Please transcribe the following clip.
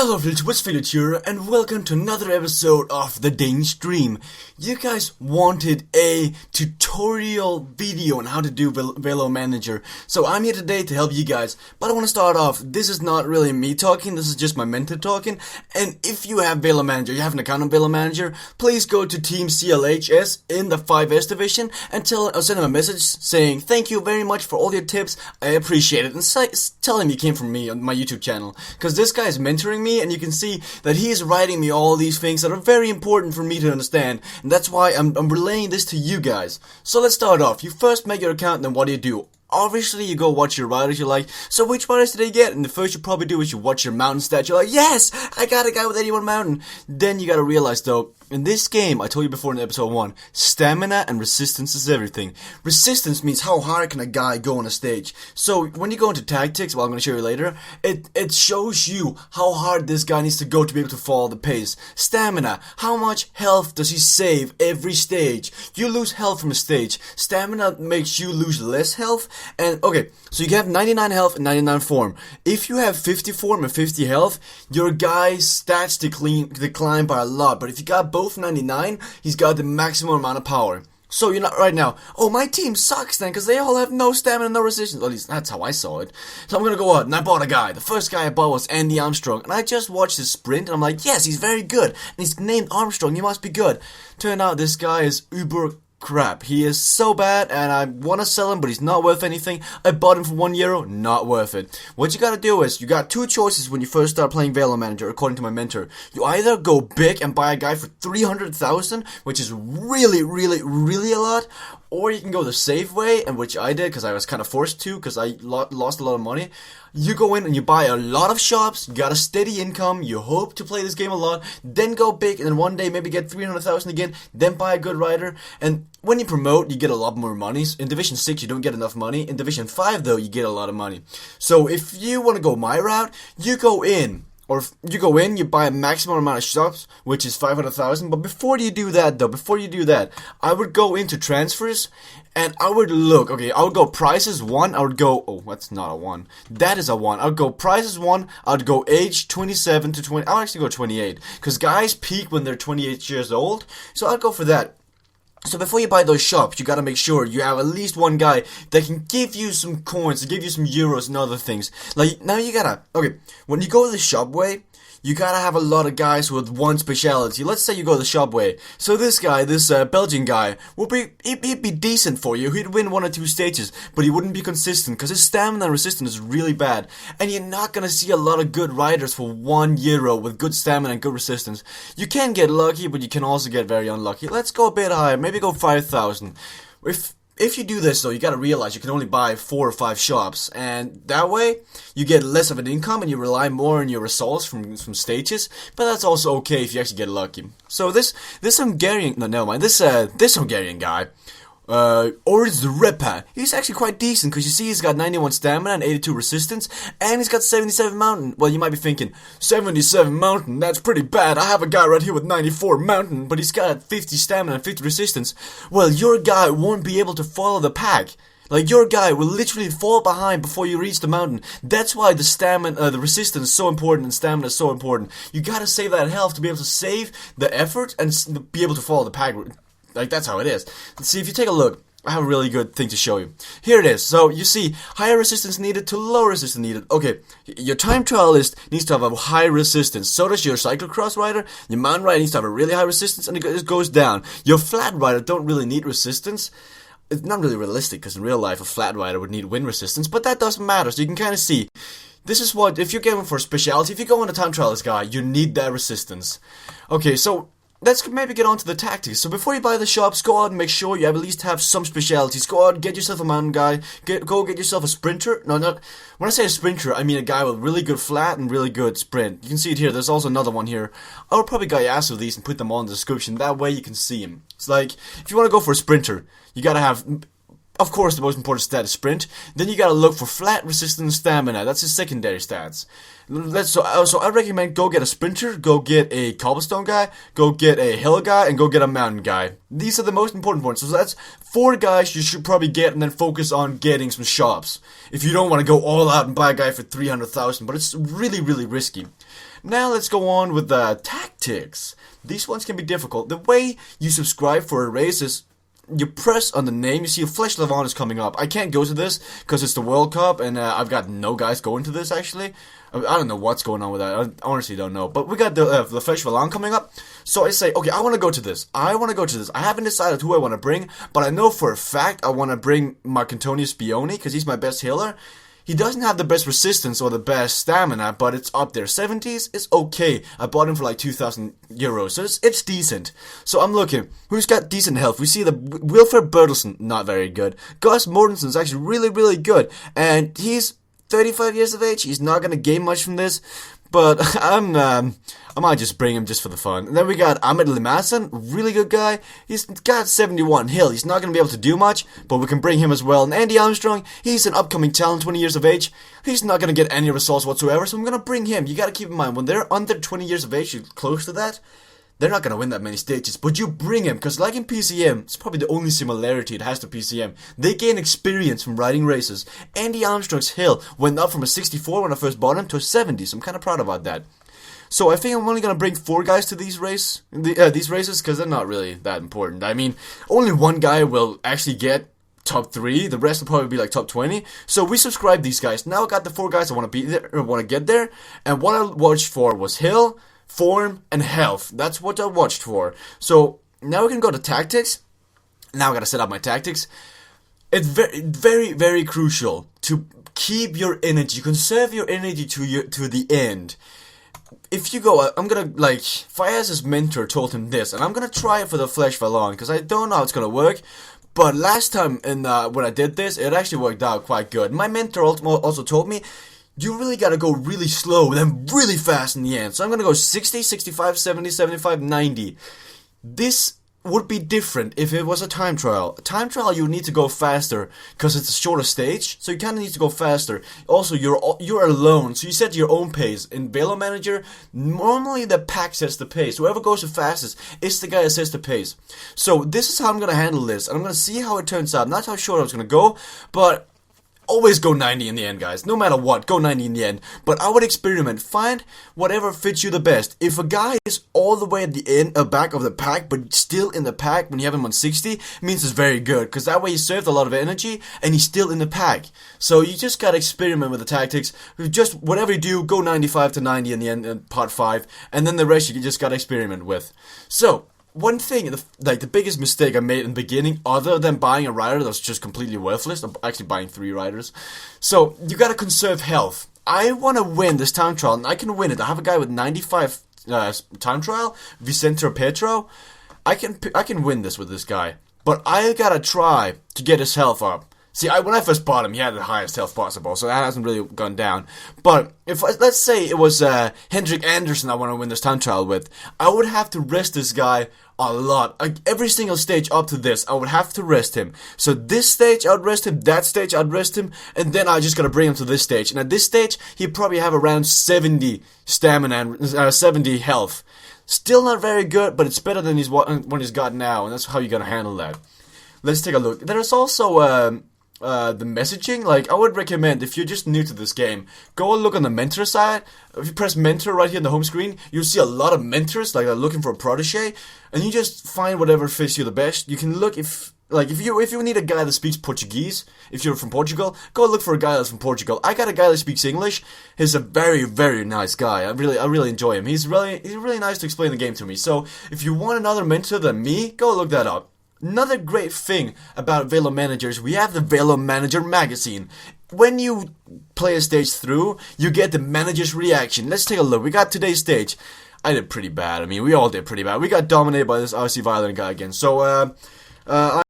Hello village, what's Village here, and welcome to another episode of the Danish Dream. You guys wanted a tutorial video on how to do Velo-Manager, so I'm here today to help you guys. But I want to start off, this is not really me talking, this is just my mentor talking. And if you have Velo-Manager, you have an account on Velo-Manager, please go to Team CLHS in the 5S division and send him a message saying thank you very much for all your tips, I appreciate it. And tell him you came from me on my YouTube channel, because this guy is mentoring me, and you can see that he is writing me all these things that are very important for me to understand, and that's why I'm relaying this to you guys. So let's start off. You first make your account, and then what do? Obviously, you go watch your riders you like. So which riders did they get? And the first you probably do is you watch your mountain stats. You're like, yes, I got a guy with 81 mountain. Then you gotta realize though, in this game, I told you before in episode 1, stamina and resistance is everything. Resistance means how hard can a guy go on a stage. So when you go into tactics, well I'm gonna show you later, it shows you how hard this guy needs to go to be able to follow the pace. Stamina, how much health does he save every stage? You lose health from a stage. Stamina makes you lose less health. And okay, so you have 99 health and 99 form. If you have 50 form and 50 health, your guy's stats decline by a lot. But if you got both 99, he's got the maximum amount of power. So you're not right now, oh my team sucks then because they all have no stamina and no resistance. At least that's how I saw it. So I'm gonna go out and I bought a guy. The first guy I bought was Andy Armstrong. And I just watched his sprint and I'm like, yes, he's very good. And he's named Armstrong, he must be good. Turned out this guy is uber crap. He is so bad and I want to sell him, but he's not worth anything. I bought him for €1, not worth it. What you gotta do is, you got two choices when you first start playing Velo-Manager, according to my mentor. You either go big and buy a guy for 300,000, which is really a lot, or you can go the safe way, and which I did because I was kind of forced to, because I lost a lot of money. You go in and you buy a lot of shops, you got a steady income, you hope to play this game a lot, then go big, and then one day maybe get 300,000 again, then buy a good rider, and when you promote, you get a lot more money. In Division 6, you don't get enough money. In Division 5, though, you get a lot of money. So if you want to go my route, you go in. Or you go in, you buy a maximum amount of shops, which is 500,000. But before you do that, I would go into transfers, and I would look. Okay, I would go prices 1. I would go. Oh, that's not a 1. That is a 1. I would go prices 1. I would go age 27 to 20. I'll actually go 28, because guys peak when they're 28 years old. So I'd go for that. So before you buy those shops, you gotta make sure you have at least one guy that can give you some coins, to give you some euros and other things. Like, now you gotta, okay, when you go the shop way, you gotta have a lot of guys with one speciality. Let's say you go the shop way. So this guy, this Belgian guy, he'd be decent for you. He'd win 1 or 2 stages, but he wouldn't be consistent because his stamina and resistance is really bad. And you're not gonna see a lot of good riders for €1 with good stamina and good resistance. You can get lucky, but you can also get very unlucky. Let's go a bit higher, maybe go 5,000. If you do this though, you gotta realize you can only buy 4 or 5 shops, and that way you get less of an income and you rely more on your results from stages. But that's also okay if you actually get lucky. So this Hungarian, no, never mind. This Hungarian guy, or it's the Repa. He's actually quite decent because you see he's got 91 stamina and 82 resistance, and he's got 77 mountain. Well, you might be thinking 77 mountain. That's pretty bad. I have a guy right here with 94 mountain, but he's got 50 stamina and 50 resistance. Well, your guy won't be able to follow the pack. Like, your guy will literally fall behind before you reach the mountain. That's why the stamina, the resistance is so important, and stamina is so important. You gotta save that health to be able to save the effort and be able to follow the pack. Like, that's how it is. See, if you take a look, I have a really good thing to show you. Here it is. So, you see, higher resistance needed to low resistance needed. Okay, your time trialist needs to have a high resistance. So does your cyclocross rider. Your mountain rider needs to have a really high resistance, and it just goes down. Your flat rider don't really need resistance. It's not really realistic, because in real life, a flat rider would need wind resistance, but that doesn't matter. So you can kind of see. This is what, if you're going for a specialty, if you go on a time trialist guy, you need that resistance. Okay, so let's maybe get on to the tactics. So before you buy the shops, go out and make sure you at least have some specialities. Go out and get yourself a mountain guy. Go get yourself a sprinter. No, not when I say a sprinter, I mean a guy with really good flat and really good sprint. You can see it here. There's also another one here. I would probably Gaiasso these and put them on the description. That way you can see him. It's like, if you want to go for a sprinter, you gotta have, of course, the most important stat is sprint. Then you gotta look for flat, resistance, stamina. That's his secondary stats. So I recommend go get a sprinter, go get a cobblestone guy, go get a hill guy, and go get a mountain guy. These are the most important ones. So that's 4 guys you should probably get, and then focus on getting some shops. If you don't want to go all out and buy a guy for 300,000, but it's really risky. Now let's go on with the tactics. These ones can be difficult. The way you subscribe for a race is you press on the name, you see a Flesh Levant is coming up. I can't go to this because it's the World Cup and I've got no guys going to this actually. I don't know what's going on with that. I honestly don't know. But we got the Flesh Levant coming up. So I say, okay, I want to go to this. I haven't decided who I want to bring, but I know for a fact I want to bring Marcantonius Spione because he's my best healer. He doesn't have the best resistance or the best stamina, but it's up there. 70s is okay. I bought him for like 2,000 euros, so it's decent. So I'm looking. Who's got decent health? We see the Wilfred Bertelsen, not very good. Gus Mortensen's actually really, really good. And he's 35 years of age. He's not going to gain much from this. But I might just bring him just for the fun. And then we got Ahmed Limassen, really good guy. He's got 71 heal. He's not going to be able to do much, but we can bring him as well. And Andy Armstrong, he's an upcoming talent, 20 years of age. He's not going to get any results whatsoever, so I'm going to bring him. You got to keep in mind, when they're under 20 years of age, you're close to that, they're not going to win that many stages, but you bring him, because like in PCM, it's probably the only similarity it has to PCM. They gain experience from riding races. Andy Armstrong's hill went up from a 64 when I first bought him to a 70, so I'm kind of proud about that. So I think I'm only going to bring 4 guys to these races, because they're not really that important. I mean, only one guy will actually get top 3, the rest will probably be like top 20. So we subscribed these guys. Now I got the 4 guys I want to be there, or want to get there, and what I watched for was hill, form, and health. That's what I watched for. So now we can go to tactics. Now I gotta set up my tactics. It's very, very, very crucial to keep your energy, conserve your energy to the end. If you go, I'm gonna, like, Fayez's mentor told him this, and I'm gonna try it for the Flesh Vallon, because I don't know how it's gonna work. But last time when I did this, it actually worked out quite good. My mentor also told me, you really gotta go really slow, then really fast in the end. So I'm gonna go 60, 65, 70, 75, 90. This would be different if it was a time trial. A time trial, you need to go faster, because it's a shorter stage, so you kinda need to go faster. Also, you're alone, so you set your own pace. In Velo-Manager, normally the pack sets the pace. Whoever goes the fastest is the guy that sets the pace. So this is how I'm gonna handle this, and I'm gonna see how it turns out. Not how short I was gonna go, but always go 90 in the end, guys. No matter what, go 90 in the end. But I would experiment. Find whatever fits you the best. If a guy is all the way at the end, back of the pack, but still in the pack when you have him on 60, it means it's very good. Because that way he saved a lot of energy, and he's still in the pack. So you just gotta experiment with the tactics. Just whatever you do, go 95 to 90 in the end, in part 5. And then the rest you just gotta experiment with. So one thing, the biggest mistake I made in the beginning, other than buying a rider that was just completely worthless, I'm actually buying 3 riders. So, you gotta conserve health. I wanna win this time trial, and I can win it. I have a guy with 95 time trial, Vicente Petro. I can win this with this guy. But I gotta try to get his health up. See, when I first bought him, he had the highest health possible, so that hasn't really gone down. But if let's say it was Hendrik Anderson I want to win this time trial with, I would have to rest this guy a lot. Like, every single stage up to this, I would have to rest him. So this stage, I'd rest him. That stage, I'd rest him. And then I just gotta bring him to this stage. And at this stage, he'd probably have around 70 stamina and 70 health. Still not very good, but it's better than what he's got now, and that's how you're gonna handle that. Let's take a look. There's also the messaging. Like, I would recommend, if you're just new to this game, go and look on the mentor side. If you press mentor right here on the home screen, you'll see a lot of mentors, like, looking for a protege, and you just find whatever fits you the best. You can look if you need a guy that speaks Portuguese, if you're from Portugal, go look for a guy that's from Portugal. I got a guy that speaks English. He's a very, very nice guy. I really enjoy him. He's really nice to explain the game to me. So if you want another mentor than me, go look that up. Another great thing about Velo-Manager is we have the Velo-Manager magazine. When you play a stage through, you get the manager's reaction. Let's take a look. We got today's stage. I did pretty bad. I mean, we all did pretty bad. We got dominated by this RC Violent guy again. So,